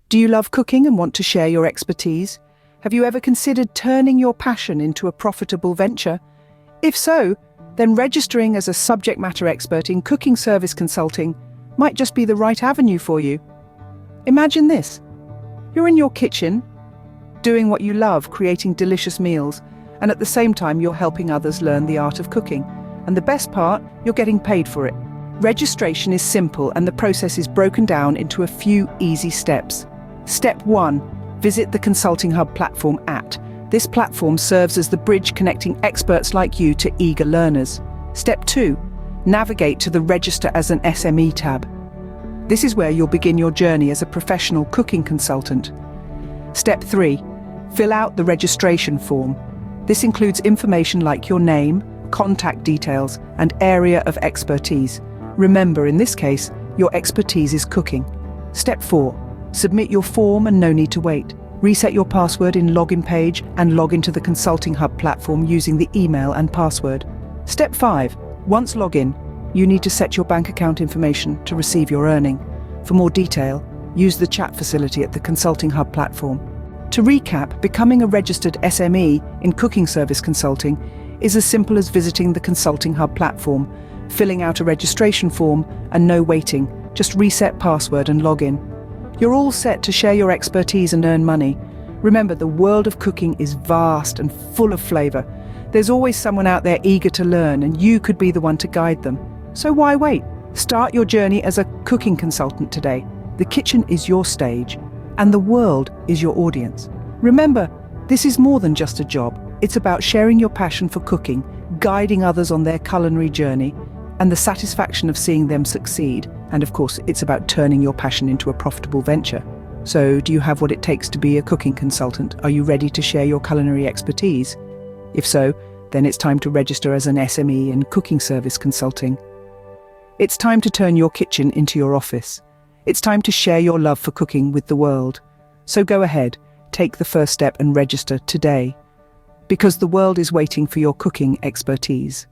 Do you love cooking and want to share your expertise? Have you ever considered turning your passion into a profitable venture? If so, then registering as a subject matter expert in cooking service consulting might just be the right avenue for you. Imagine this. You're in your kitchen, doing what you love, creating delicious meals, and at the same time you're helping others learn the art of cooking. And the best part, you're getting paid for it. Registration is simple and the process is broken down into a few easy steps. Step 1. Visit the Consulting Hub platform at. This platform serves as the bridge connecting experts like you to eager learners. Step 2. Navigate to the Register as an SME tab. This is where you'll begin your journey as a professional cooking consultant. Step 3. Fill out the registration form. This includes information like your name, contact details, and area of expertise. Remember, in this case, your expertise is cooking. Step 4. Submit your form and no need to wait. Reset your password in login page and log into the Consulting Hub platform using the email and password. Step 5. Once login, you need to set your bank account information to receive your earning. For more detail, use the chat facility at the Consulting Hub platform. To recap, becoming a registered SME in cooking service consulting is as simple as visiting the Consulting Hub platform, filling out a registration form, and no waiting. Just reset password and log in. You're all set to share your expertise and earn money. Remember, the world of cooking is vast and full of flavor. There's always someone out there eager to learn, and you could be the one to guide them. So why wait? Start your journey as a cooking consultant today. The kitchen is your stage, and the world is your audience. Remember, this is more than just a job. It's about sharing your passion for cooking, guiding others on their culinary journey, and the satisfaction of seeing them succeed. And of course, it's about turning your passion into a profitable venture. So, do you have what it takes to be a cooking consultant? Are you ready to share your culinary expertise? If so, then it's time to register as an SME in cooking service consulting. It's time to turn your kitchen into your office. It's time to share your love for cooking with the world. So go ahead, take the first step and register today, because the world is waiting for your cooking expertise.